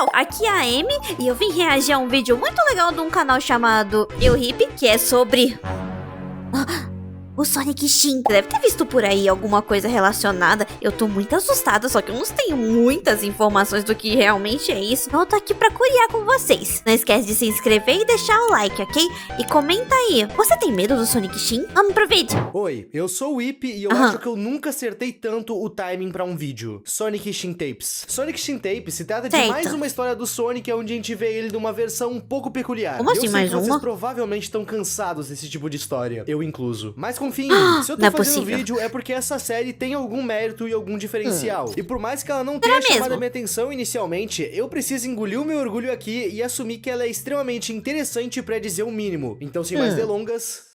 pessoal, aqui é a Amy e eu vim reagir a um vídeo muito legal de um canal chamado Eu Hip, que é sobre... o Sonic Shin. Deve ter visto por aí alguma coisa relacionada. Eu tô muito assustada, só que eu não tenho muitas informações do que realmente é isso. Então eu tô aqui pra curiar com vocês. Não esquece de se inscrever e deixar o like, ok? E comenta aí, você tem medo do Sonic Shin? Vamos pro vídeo. Oi, eu sou o Ip e eu acho que eu nunca acertei tanto o timing pra um vídeo. Sonic Shin Tapes. Sonic Shin Tapes se trata de mais uma história do Sonic, onde a gente vê ele numa versão um pouco peculiar. Como assim, mais uma? Vocês provavelmente estão cansados desse tipo de história, eu incluso. Mas confia em mim, se eu tô fazendo vídeo é porque essa série tem algum mérito e algum diferencial. E por mais que ela não tenha chamado a minha atenção inicialmente, eu preciso engolir o meu orgulho aqui e assumir que ela é extremamente interessante pra dizer o mínimo. Então, sem mais delongas...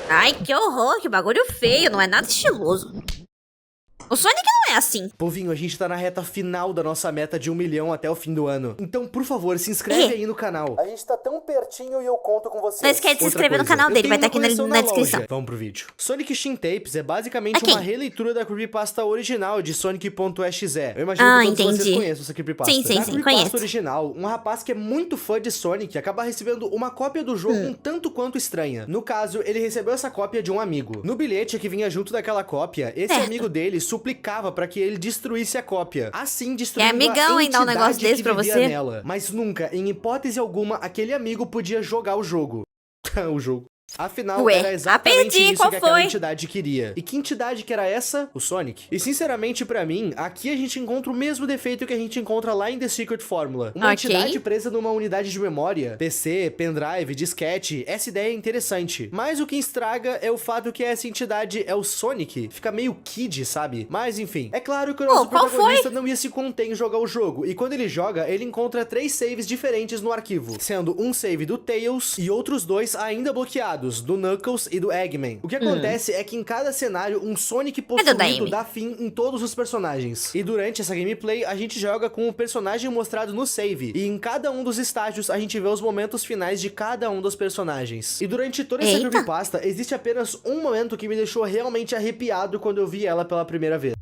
Ai, que horror, que bagulho feio, não é nada estiloso. O Sonic não é assim. Povinho, a gente tá na reta final da nossa meta de 1 milhão até o fim do ano. Então, por favor, se inscreve aí no canal. A gente tá tão pertinho e eu conto com vocês. Não esquece de se inscrever no canal dele, vai estar aqui na descrição. Vamos pro vídeo. Sonic Shin Tapes é basicamente uma releitura da creepypasta original de Sonic.exe. Eu imagino que todos vocês conheçam essa creepypasta. Sim, na creepypasta conheço. original, um rapaz que é muito fã de Sonic acaba recebendo uma cópia do jogo um tanto quanto estranha. No caso, ele recebeu essa cópia de um amigo. No bilhete que vinha junto daquela cópia, esse amigo dele suplicava pra que ele destruísse a cópia. Assim, destruindo amigão, a hein, dar um negócio desse pra você. nela. Mas nunca, em hipótese alguma, aquele amigo podia jogar o jogo. O jogo. Afinal, era exatamente isso que aquela entidade queria. E que entidade que era essa? O Sonic. E sinceramente, pra mim, aqui a gente encontra o mesmo defeito que a gente encontra lá em The Secret Formula. Uma entidade presa numa unidade de memória. PC, pendrive, disquete. Essa ideia é interessante. Mas o que estraga é o fato que essa entidade é o Sonic. Fica meio kid, sabe? Mas enfim. É claro que o nosso protagonista não ia se conter em jogar o jogo. E quando ele joga, ele encontra 3 saves diferentes no arquivo. Sendo um save do Tails e outros 2 ainda bloqueados. Do Knuckles e do Eggman. O que acontece é que em cada cenário, um Sonic possuído dá fim em todos os personagens. E durante essa gameplay, a gente joga com o personagem mostrado no save. E em cada um dos estágios, a gente vê os momentos finais de cada um dos personagens. E durante toda essa creepypasta, existe apenas um momento que me deixou realmente arrepiado quando eu vi ela pela primeira vez.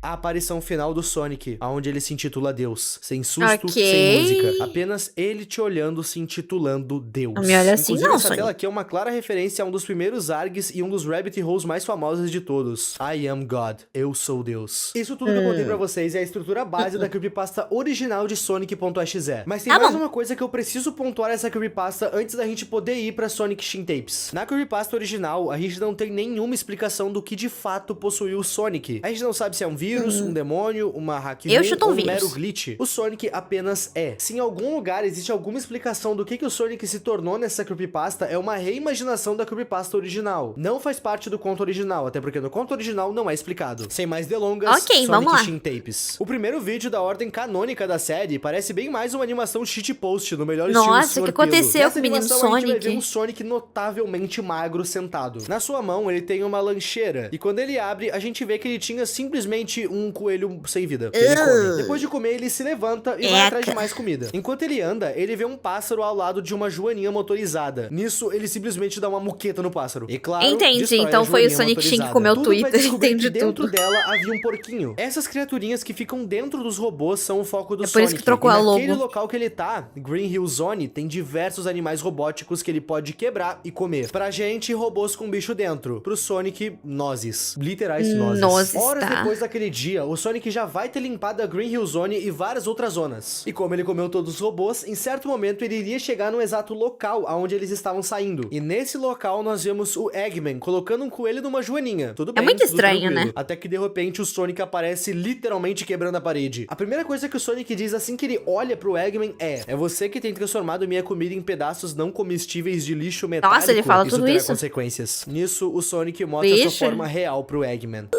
A aparição final do Sonic, onde ele se intitula Deus. Sem susto, sem música. Apenas ele te olhando, se intitulando Deus. Não me olha assim, inclusive, não, essa Sonic. tela aqui é uma clara referência a um dos primeiros ARGs e um dos rabbit holes mais famosos de todos. I am God. Eu sou Deus. Isso tudo que eu contei pra vocês é a estrutura base da creepypasta original de Sonic.exe. Mas tem mais uma coisa que eu preciso pontuar essa creepypasta antes da gente poder ir pra Sonic Shin Tapes. Na creepypasta original, a gente não tem nenhuma explicação do que de fato possuiu o Sonic. A gente não sabe se é um vírus, um demônio, uma hack ou um mero glitch. O Sonic apenas é. Se em algum lugar existe alguma explicação do que o Sonic se tornou nessa creepypasta, é uma reimaginação da creepypasta original. Não faz parte do conto original, até porque no conto original não é explicado. Sem mais delongas, Sonic Shin Tapes. O primeiro vídeo da ordem canônica da série parece bem mais uma animação shitpost, no melhor estilo Nossa, o que aconteceu com o menino Sonic? A gente vai ver um Sonic notavelmente magro sentado. Na sua mão, ele tem uma lancheira, e quando ele abre, a gente vê que ele tinha simplesmente um coelho sem vida. Ele come. Depois de comer, ele se levanta e vai atrás de mais comida. Enquanto ele anda, ele vê um pássaro ao lado de uma joaninha motorizada. Nisso, ele simplesmente dá uma muqueta no pássaro. E claro, entendi, então foi o Sonic Shin que comeu o Twitter, entendi tudo. Dentro dela havia um porquinho. Essas criaturinhas que ficam dentro dos robôs são o foco do Sonic. Por isso que trocou a logo. Naquele local que ele tá, Green Hill Zone, tem diversos animais robóticos que ele pode quebrar e comer. Pra gente, robôs com bicho dentro. Pro Sonic, nozes. Literais nozes. Horas depois daquele dia, o Sonic já vai ter limpado a Green Hill Zone e várias outras zonas. E como ele comeu todos os robôs, em certo momento ele iria chegar no exato local aonde eles estavam saindo. E nesse local nós vemos o Eggman colocando um coelho numa joaninha. Tudo bem, muito estranho, né? Até que de repente o Sonic aparece literalmente quebrando a parede. A primeira coisa que o Sonic diz assim que ele olha pro Eggman é você que tem transformado minha comida em pedaços não comestíveis de lixo metálico. Nossa, ele fala tudo isso? Consequências. Nisso, o Sonic mostra sua forma real pro Eggman.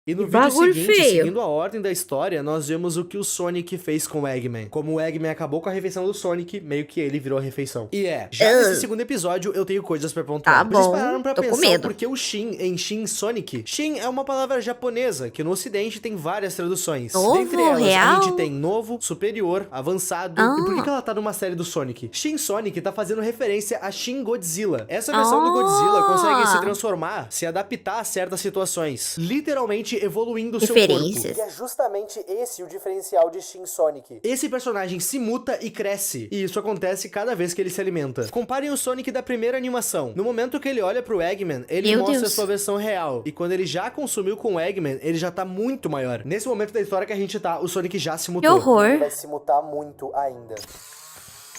E no vídeo seguinte, seguindo a ordem da história, nós vemos o que o Sonic fez com o Eggman. Como o Eggman acabou com a refeição do Sonic, meio que ele virou a refeição. E já nesse segundo episódio, eu tenho coisas pra pontuar. Vocês pararam pra pensar porque o Shin em Shin Sonic? Shin é uma palavra japonesa, que no ocidente tem várias traduções. Dentre elas, a gente tem novo, superior, avançado. E por que ela tá numa série do Sonic? Shin Sonic tá fazendo referência a Shin Godzilla. Essa versão do Godzilla consegue se transformar, se adaptar a certas situações. Literalmente simplesmente evoluindo seu corpo. E é justamente esse o diferencial de Shin Sonic. Esse personagem se muta e cresce, e isso acontece cada vez que ele se alimenta. Comparem o Sonic da primeira animação. No momento que ele olha pro Eggman, ele mostra a sua versão real, e quando ele já consumiu com o Eggman, ele já tá muito maior. Nesse momento da história que a gente tá, o Sonic já se mutou. Que horror. Ele vai se mutar muito ainda.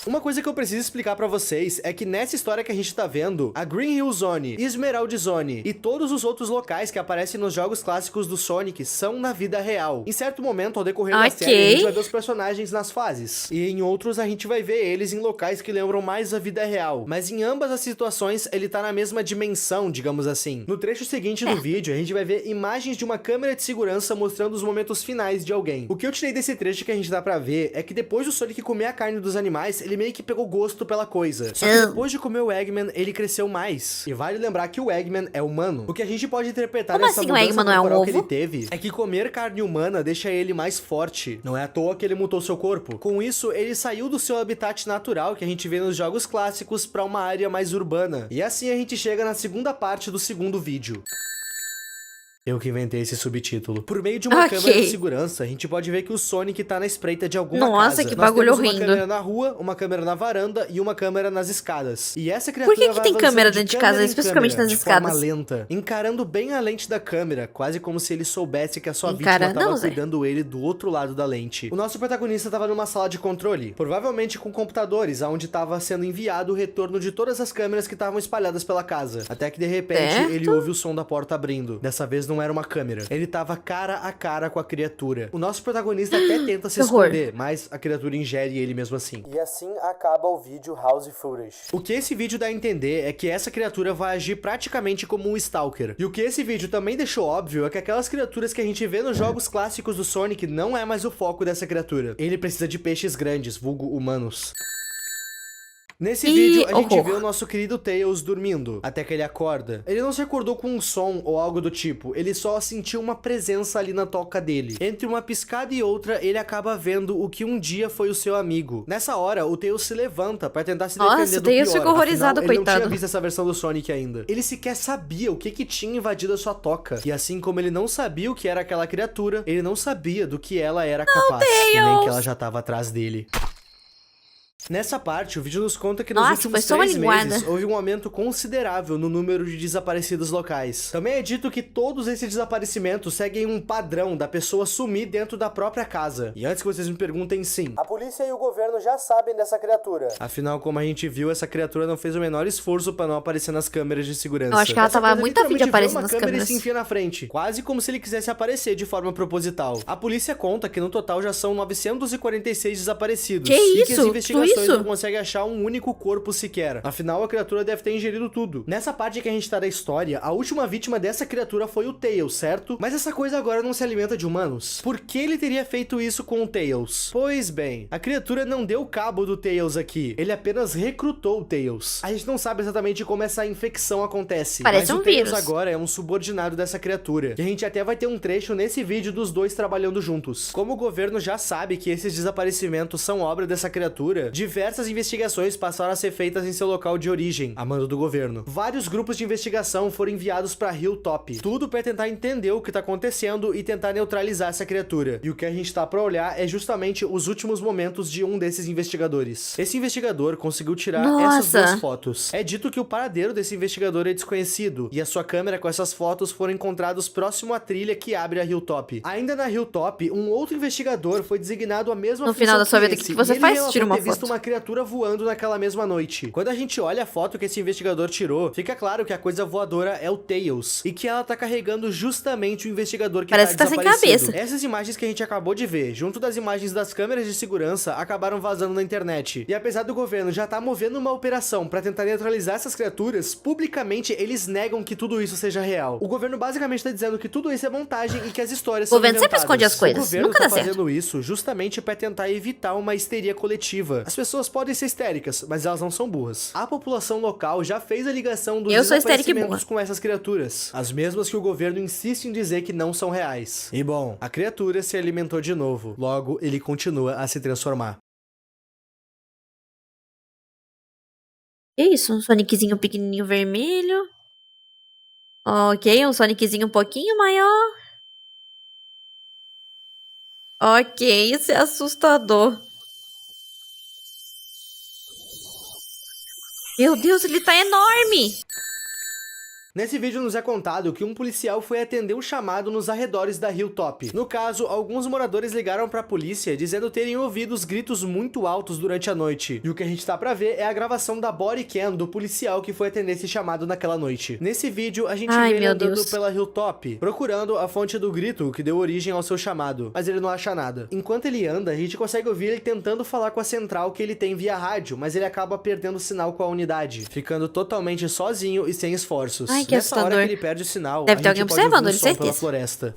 Uma coisa que eu preciso explicar pra vocês é que nessa história que a gente tá vendo, a Green Hill Zone, Emerald Zone e todos os outros locais que aparecem nos jogos clássicos do Sonic são na vida real. Em certo momento, ao decorrer da série, a gente vai ver os personagens nas fases. E em outros, a gente vai ver eles em locais que lembram mais a vida real. Mas em ambas as situações, ele tá na mesma dimensão, digamos assim. No trecho seguinte do vídeo, a gente vai ver imagens de uma câmera de segurança mostrando os momentos finais de alguém. O que eu tirei desse trecho que a gente dá pra ver é que depois do Sonic comer a carne dos animais, ele meio que pegou gosto pela coisa. Só que depois de comer o Eggman, ele cresceu mais. E vale lembrar que o Eggman é humano. O que a gente pode interpretar nessa mudança corporal que ele teve é que comer carne humana deixa ele mais forte. Não é à toa que ele mutou seu corpo. Com isso, ele saiu do seu habitat natural que a gente vê nos jogos clássicos pra uma área mais urbana. E assim a gente chega na segunda parte do segundo vídeo. Eu que inventei esse subtítulo. Por meio de uma câmera de segurança, a gente pode ver que o Sonic tá na espreita de alguma casa. Nossa, que bagulho horrendo. Uma câmera na rua, uma câmera na varanda e uma câmera nas escadas. E essa criatura Por que tem câmera dentro de casa, especificamente nas escadas? De forma lenta, encarando bem a lente da câmera, quase como se ele soubesse que a sua vítima tava cuidando ele do outro lado da lente. O nosso protagonista tava numa sala de controle, provavelmente com computadores, aonde tava sendo enviado o retorno de todas as câmeras que estavam espalhadas pela casa. Até que de repente ele ouve o som da porta abrindo. Dessa vez não era uma câmera. Ele tava cara a cara com a criatura. O nosso protagonista até tenta se esconder, mas a criatura ingere ele mesmo assim. E assim acaba o vídeo House Footage. O que esse vídeo dá a entender é que essa criatura vai agir praticamente como um Stalker. E o que esse vídeo também deixou óbvio é que aquelas criaturas que a gente vê nos jogos clássicos do Sonic não é mais o foco dessa criatura. Ele precisa de peixes grandes, vulgo humanos. Nesse vídeo, a gente vê o nosso querido Tails dormindo, até que ele acorda. Ele não se acordou com um som ou algo do tipo, ele só sentiu uma presença ali na toca dele. Entre uma piscada e outra, ele acaba vendo o que um dia foi o seu amigo. Nessa hora, o Tails se levanta pra tentar se defender do pior. Tails ficou horrorizado, Afinal, ele coitado. não tinha visto essa versão do Sonic ainda. Ele sequer sabia o que tinha invadido a sua toca. E assim como ele não sabia o que era aquela criatura, ele não sabia do que ela era capaz. E nem que ela já tava atrás dele. Nessa parte, o vídeo nos conta que nos últimos 3 meses houve um aumento considerável no número de desaparecidos locais. Também é dito que todos esses desaparecimentos seguem um padrão da pessoa sumir dentro da própria casa. E antes que vocês me perguntem, sim, a polícia e o governo já sabem dessa criatura. Afinal, como a gente viu, essa criatura não fez o menor esforço pra não aparecer nas câmeras de segurança. Eu acho que ela tava muito afim de aparecer nas câmeras. E se enfia na frente, quase como se ele quisesse aparecer de forma proposital. A polícia conta que no total já são 946 desaparecidos. Que isso? E que as investigações não consegue achar um único corpo sequer. Afinal, a criatura deve ter ingerido tudo. Nessa parte que a gente tá da história, a última vítima dessa criatura foi o Tails, certo? Mas essa coisa agora não se alimenta de humanos. Por que ele teria feito isso com o Tails? Pois bem, a criatura não deu cabo do Tails aqui. Ele apenas recrutou o Tails. A gente não sabe exatamente como essa infecção acontece. Parece mas um o Tails vírus. agora é um subordinado dessa criatura. E a gente até vai ter um trecho nesse vídeo dos dois trabalhando juntos. Como o governo já sabe que esses desaparecimentos são obra dessa criatura, diversas investigações passaram a ser feitas em seu local de origem, a mando do governo. Vários grupos de investigação foram enviados pra Hilltop, tudo pra tentar entender o que tá acontecendo e tentar neutralizar essa criatura. E o que a gente tá pra olhar é justamente os últimos momentos de um desses investigadores. Esse investigador conseguiu tirar essas duas fotos. É dito que o paradeiro desse investigador é desconhecido, e a sua câmera com essas fotos foram encontrados próximo à trilha que abre a Hilltop. Ainda na Hilltop, um outro investigador foi designado a mesma no final da sua vida, o que você faz? Tira uma foto. Visto uma criatura voando naquela mesma noite. Quando a gente olha a foto que esse investigador tirou, fica claro que a coisa voadora é o Tails, e que ela tá carregando justamente o investigador que parece tá desaparecido. Sem cabeça. Essas imagens que a gente acabou de ver, junto das imagens das câmeras de segurança, acabaram vazando na internet. E apesar do governo já tá movendo uma operação pra tentar neutralizar essas criaturas, publicamente eles negam que tudo isso seja real. O governo basicamente tá dizendo que tudo isso é montagem e que as histórias são inventadas. O governo sempre esconde as coisas. O governo Nunca tá dá certo. fazendo isso justamente pra tentar evitar uma histeria coletiva. As pessoas podem ser histéricas, mas elas não são burras. A população local já fez a ligação dos desaparecimentos com essas criaturas, as mesmas que o governo insiste em dizer que não são reais. E bom, a criatura se alimentou de novo, logo ele continua a se transformar. Que isso? Um Soniczinho pequenininho vermelho. Ok, um Soniczinho um pouquinho maior. Ok, isso é assustador. Meu Deus, ele tá enorme! Nesse vídeo nos é contado que um policial foi atender um chamado nos arredores da Hilltop. No caso, alguns moradores ligaram pra polícia dizendo terem ouvido os gritos muito altos durante a noite. E o que a gente tá pra ver é a gravação da body cam do policial que foi atender esse chamado naquela noite. Nesse vídeo, a gente vê ele andando pela Hilltop, procurando a fonte do grito que deu origem ao seu chamado, mas ele não acha nada. Enquanto ele anda, a gente consegue ouvir ele tentando falar com a central que ele tem via rádio, mas ele acaba perdendo o sinal com a unidade, ficando totalmente sozinho e sem esforços. Ai, que Nessa assustador. hora que ele perde o sinal, deve ter alguém observando ele, som pela certeza. floresta.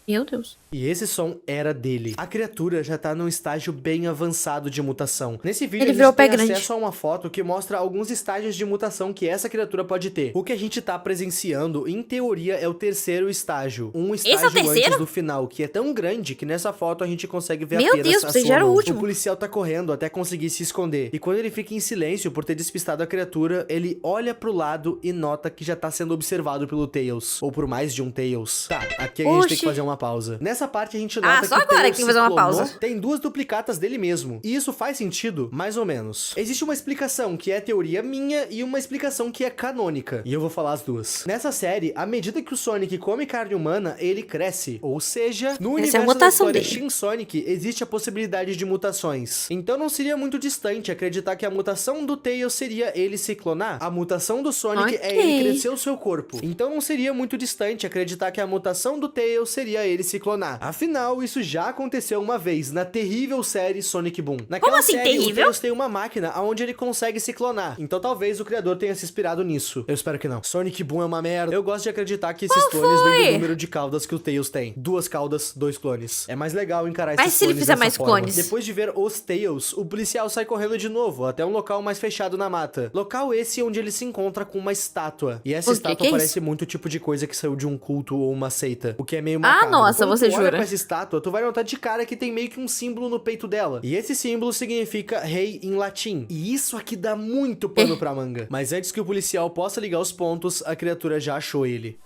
Meu Deus. E esse som era dele. A criatura já tá num estágio bem avançado de mutação. Nesse vídeo, Ele a gente tem grande. acesso a uma foto que mostra alguns estágios de mutação que essa criatura pode ter. O que a gente tá presenciando, em teoria, é o terceiro estágio. Um estágio antes do final, que é tão grande que nessa foto a gente consegue ver apenas a sua mão. O policial tá correndo até conseguir se esconder. E quando ele fica em silêncio por ter despistado a criatura, ele olha pro lado e nota que já tá sendo observado pelo Tails. Ou por mais de um Tails. Tá, aqui a gente tem que fazer uma pausa. Nessa parte a gente nota só agora que fazer uma pausa. Tem duas duplicatas dele mesmo. E isso faz sentido, mais ou menos. Existe uma explicação que é teoria minha e uma explicação que é canônica. E eu vou falar as duas. Nessa série, à medida que o Sonic come carne humana, ele cresce. Ou seja, no universo da história Shin Sonic, existe a possibilidade de mutações. Então não seria muito distante acreditar que a mutação do Tails seria ele se clonar. A mutação do Sonic é ele crescer o seu corpo. Então não seria muito distante acreditar que a mutação do Tails seria ele se clonar. Afinal, isso já aconteceu uma vez na terrível série Sonic Boom. Naquela série, terrível? O Tails tem uma máquina onde ele consegue se clonar. Então talvez o criador tenha se inspirado nisso. Eu espero que não. Sonic Boom é uma merda. Eu gosto de acreditar que esses clones vêm do número de caudas que o Tails tem. 2 caudas, 2 clones. É mais legal encarar esses clones. Mas se ele fizer mais clones? Depois de ver os Tails, o policial sai correndo de novo, até um local mais fechado na mata. Local esse onde ele se encontra com uma estátua. E essa estátua parece muito o tipo de coisa que saiu de um culto ou uma seita. O que é meio macabro. Nossa, você jura? Com essa estátua, tu vai notar de cara que tem meio que um símbolo no peito dela. E esse símbolo significa rei em latim. E isso aqui dá muito pano pra manga. Mas antes que o policial possa ligar os pontos, a criatura já achou ele.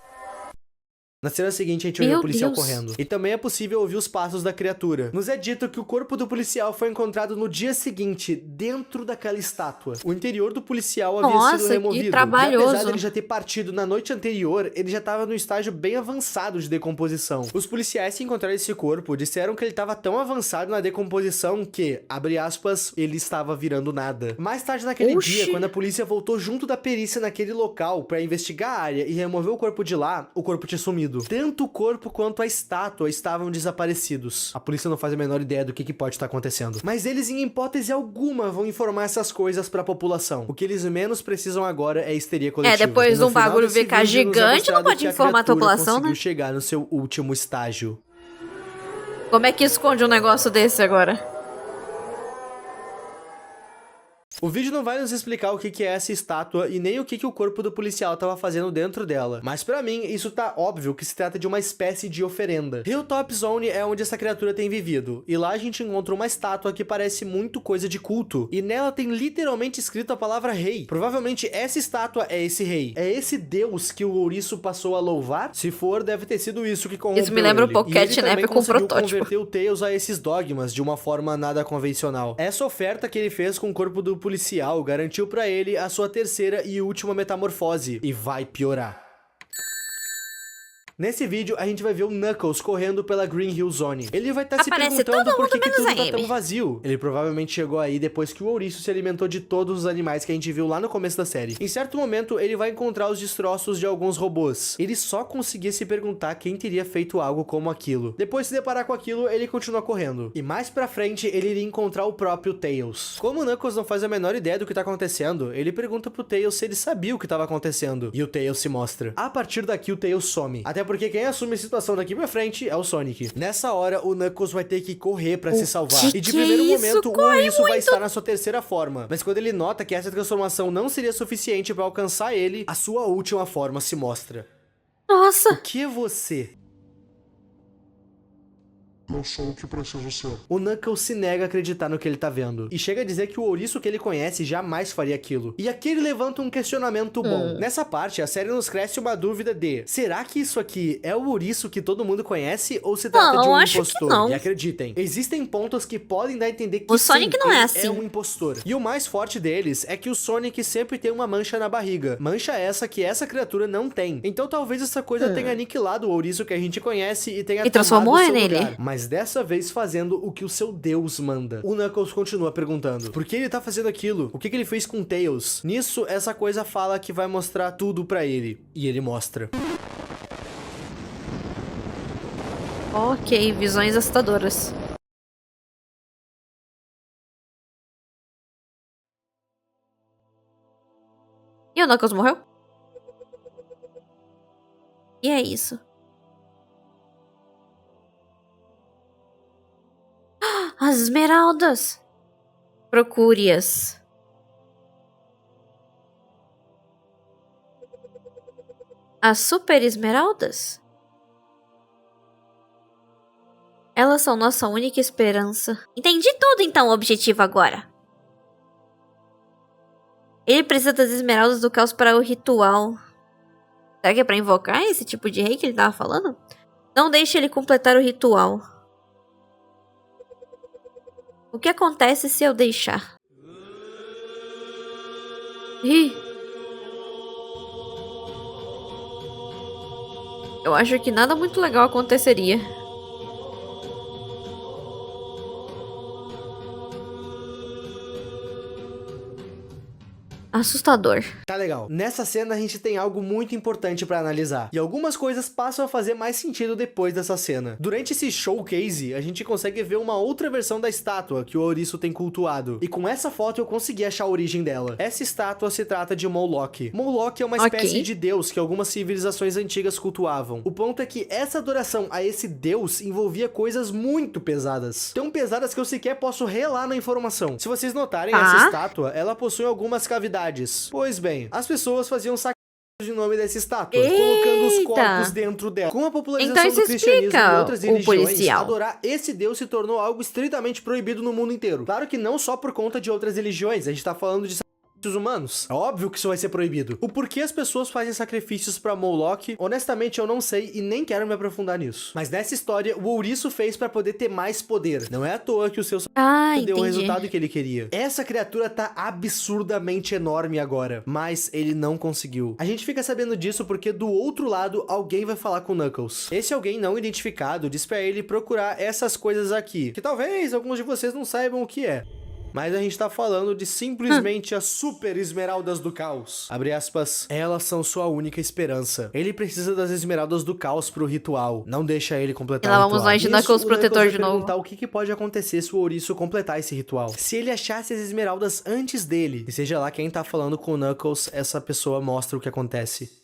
Na cena seguinte, a gente vê o policial correndo. E também é possível ouvir os passos da criatura. Nos é dito que o corpo do policial foi encontrado no dia seguinte, dentro daquela estátua. O interior do policial havia sido removido. Que trabalhoso. E apesar dele já ter partido na noite anterior, ele já estava no estágio bem avançado de decomposição. Os policiais que encontraram esse corpo disseram que ele estava tão avançado na decomposição que, abre aspas, ele estava virando nada. Mais tarde naquele dia, quando a polícia voltou junto da perícia naquele local para investigar a área e remover o corpo de lá, o corpo tinha sumido. Tanto o corpo quanto a estátua estavam desaparecidos. A polícia não faz a menor ideia do que pode estar acontecendo. Mas eles, em hipótese alguma, vão informar essas coisas pra população. O que eles menos precisam agora é histeria coletiva. Depois de um bagulho ficar gigante, não pode informar a população, né? Conseguiu chegar no seu último estágio. Como é que esconde um negócio desse agora? O vídeo não vai nos explicar o que é essa estátua e nem o que o corpo do policial estava fazendo dentro dela. Mas pra mim, isso tá óbvio que se trata de uma espécie de oferenda. Hilltop Zone é onde essa criatura tem vivido. E lá a gente encontra uma estátua que parece muito coisa de culto. E nela tem literalmente escrito a palavra rei. Provavelmente essa estátua é esse rei. É esse deus que o ouriço passou a louvar? Se for, deve ter sido isso que corrompeu ele. Isso me lembra um pouco Catnap com protótipo. Converter o Tails a esses dogmas de uma forma nada convencional. Essa oferta que ele fez com o corpo do policial garantiu pra ele a sua terceira e última metamorfose, e vai piorar. Nesse vídeo, a gente vai ver o Knuckles correndo pela Green Hill Zone. Ele vai estar se perguntando por que tudo tá tão vazio. Ele provavelmente chegou aí depois que o ouriço se alimentou de todos os animais que a gente viu lá no começo da série. Em certo momento, ele vai encontrar os destroços de alguns robôs. Ele só conseguia se perguntar quem teria feito algo como aquilo. Depois de se deparar com aquilo, ele continua correndo. E mais pra frente, ele iria encontrar o próprio Tails. Como o Knuckles não faz a menor ideia do que tá acontecendo, ele pergunta pro Tails se ele sabia o que estava acontecendo. E o Tails se mostra. A partir daqui, o Tails some. Até porque quem assume a situação daqui pra frente é o Sonic. Nessa hora, o Knuckles vai ter que correr pra se salvar. E de primeiro momento, o ouriço vai estar na sua terceira forma. Mas quando ele nota que essa transformação não seria suficiente pra alcançar ele, a sua última forma se mostra. Nossa! O que é você? Eu sou o que preciso ser. O Knuckles se nega a acreditar no que ele tá vendo. E chega a dizer que o ouriço que ele conhece jamais faria aquilo. E aqui ele levanta um questionamento bom. Nessa parte, a série nos cresce uma dúvida de: será que isso aqui é o ouriço que todo mundo conhece ou se trata de um impostor? E acreditem, existem pontos que podem dar a entender que o Sonic não é assim. É um impostor. E o mais forte deles é que o Sonic sempre tem uma mancha na barriga. Mancha essa que essa criatura não tem. Então talvez essa coisa tenha aniquilado o ouriço que a gente conhece e tenha transformou tomado seu nele. lugar. Mas dessa vez fazendo o que o seu Deus manda. O Knuckles continua perguntando: por que ele tá fazendo aquilo? O que ele fez com Tails? Nisso, essa coisa fala que vai mostrar tudo pra ele. E ele mostra. Ok, visões assustadoras. E o Knuckles morreu? E é isso. As esmeraldas! Procure-as. As super esmeraldas? Elas são nossa única esperança. Entendi tudo então, o objetivo agora. Ele precisa das esmeraldas do caos para o ritual. Será que é pra invocar esse tipo de rei que ele tava falando? Não deixe ele completar o ritual. O que acontece se eu deixar? Ih. Eu acho que nada muito legal aconteceria. Assustador. Tá legal. Nessa cena a gente tem algo muito importante pra analisar. E algumas coisas passam a fazer mais sentido depois dessa cena. Durante esse showcase, a gente consegue ver uma outra versão da estátua que o ouriço tem cultuado. E com essa foto eu consegui achar a origem dela. Essa estátua se trata de Moloch. Moloch é uma espécie de deus que algumas civilizações antigas cultuavam. O ponto é que essa adoração a esse deus envolvia coisas muito pesadas. Tão pesadas que eu sequer posso relar na informação. Se vocês notarem, essa estátua, ela possui algumas cavidades. Pois bem, as pessoas faziam sacrifícios de nome dessa estátua, colocando os corpos dentro dela. Com a popularização do cristianismo e outras religiões, adorar esse deus se tornou algo estritamente proibido no mundo inteiro. Claro que não só por conta de outras religiões, a gente tá falando de humanos. É óbvio que isso vai ser proibido. O porquê as pessoas fazem sacrifícios pra Moloch, honestamente eu não sei e nem quero me aprofundar nisso. Mas nessa história, o ouriço fez pra poder ter mais poder. Não é à toa que o seu deu o resultado que ele queria. Essa criatura tá absurdamente enorme agora, mas ele não conseguiu. A gente fica sabendo disso porque do outro lado, alguém vai falar com o Knuckles. Esse alguém não identificado diz pra ele procurar essas coisas aqui, que talvez alguns de vocês não saibam o que é. Mas a gente tá falando de simplesmente as super esmeraldas do caos. Abre aspas. Elas são sua única esperança. Ele precisa das esmeraldas do caos pro ritual. Não deixa ele completar o ritual. Vamos nós de Knuckles protetor de novo. Perguntar o que pode acontecer se o ouriço completar esse ritual. Se ele achasse as esmeraldas antes dele, e seja lá quem tá falando com o Knuckles, essa pessoa mostra o que acontece.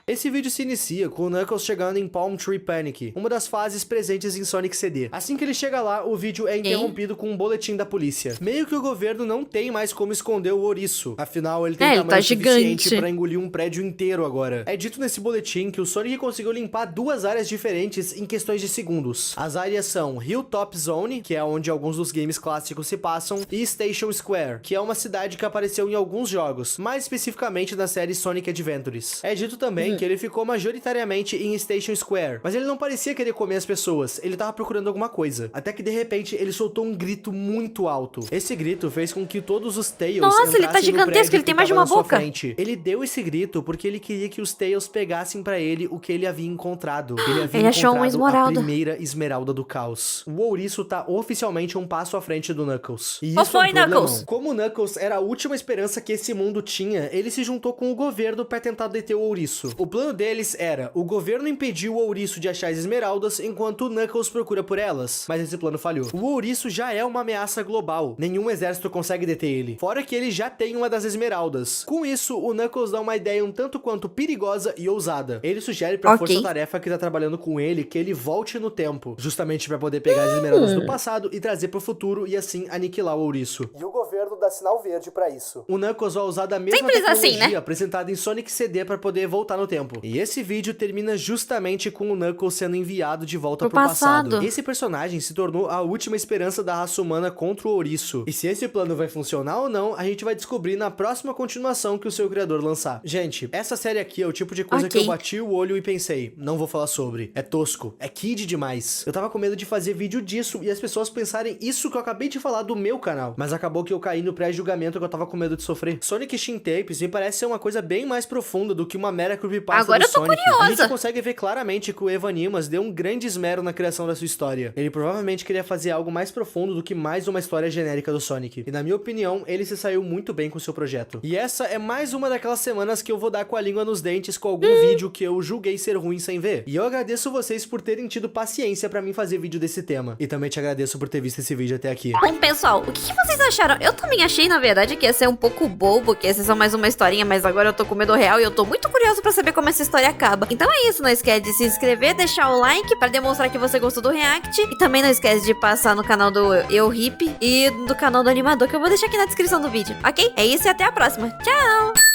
Esse vídeo se inicia com o Knuckles chegando em Palm Tree Panic, uma das fases presentes em Sonic CD. Assim que ele chega lá, o vídeo é interrompido com um boletim da polícia. Meio que o governo não tem mais como esconder o ouriço. Afinal, ele tem tamanho suficiente pra engolir um prédio inteiro agora. É dito nesse boletim que o Sonic conseguiu limpar duas áreas diferentes em questões de segundos. As áreas são Hilltop Zone, que é onde alguns dos games clássicos se passam, e Station Square, que é uma cidade que apareceu em alguns jogos, mais especificamente na série Sonic Adventures. É dito também que ele ficou majoritariamente em Station Square, mas ele não parecia querer comer as pessoas, ele tava procurando alguma coisa. Até que de repente ele soltou um grito muito alto. Esse grito fez com que todos os Tails Nossa, ele tá gigantesco, ele tem mais de uma boca. Ele deu esse grito porque ele queria que os Tails pegassem pra ele o que ele havia encontrado. Ele havia achou uma esmeralda. A primeira esmeralda do caos. O ouriço tá oficialmente um passo à frente do Knuckles. E Qual isso é um problemão. Knuckles? Como o Knuckles era a última esperança que esse mundo tinha, ele se juntou com o governo pra tentar deter o ouriço. O plano deles era: o governo impediu o ouriço de achar as esmeraldas enquanto o Knuckles procura por elas, mas esse plano falhou. O ouriço já é uma ameaça global, nenhum exército consegue deter ele, fora que ele já tem uma das esmeraldas. Com isso, o Knuckles dá uma ideia um tanto quanto perigosa e ousada. Ele sugere pra força-tarefa que tá trabalhando com ele que ele volte no tempo, justamente pra poder pegar as esmeraldas do passado e trazer pro futuro e assim aniquilar o ouriço. E o governo dá sinal verde pra isso. O Knuckles vai usar da mesma tecnologia apresentada em Sonic CD pra poder voltar no tempo. E esse vídeo termina justamente com o Knuckles sendo enviado de volta pro passado. Esse personagem se tornou a última esperança da raça humana contra o ouriço. E se esse plano vai funcionar ou não, a gente vai descobrir na próxima continuação que o seu criador lançar. Gente, essa série aqui é o tipo de coisa que eu bati o olho e pensei, não vou falar sobre. É tosco, é kid demais. Eu tava com medo de fazer vídeo disso e as pessoas pensarem isso que eu acabei de falar do meu canal. Mas acabou que eu caí no pré-julgamento que eu tava com medo de sofrer. Sonic Shin Tapes me parece ser uma coisa bem mais profunda do que uma mera creepypasta Agora do eu tô Sonic. curiosa. A gente consegue ver claramente que o Evan Nimas deu um grande esmero na criação da sua história. Ele provavelmente queria fazer algo mais profundo do que mais uma história genérica do Sonic. E na minha opinião, ele se saiu muito bem com o seu projeto. E essa é mais uma daquelas semanas que eu vou dar com a língua nos dentes com algum vídeo que eu julguei ser ruim sem ver. E eu agradeço vocês por terem tido paciência pra mim fazer vídeo desse tema. E também te agradeço por ter visto esse vídeo até aqui. Bom, pessoal, o que vocês acharam? Eu também achei, na verdade, que ia ser um pouco bobo, que ia ser só mais uma historinha, mas agora eu tô com medo real e eu tô muito curioso pra saber como essa história acaba. Então é isso, não esquece de se inscrever, deixar o like pra demonstrar que você gostou do react. E também não esquece de passar no canal do Eu Hip e do canal do animador, que eu vou deixar aqui na descrição do vídeo, ok? É isso e até a próxima. Tchau!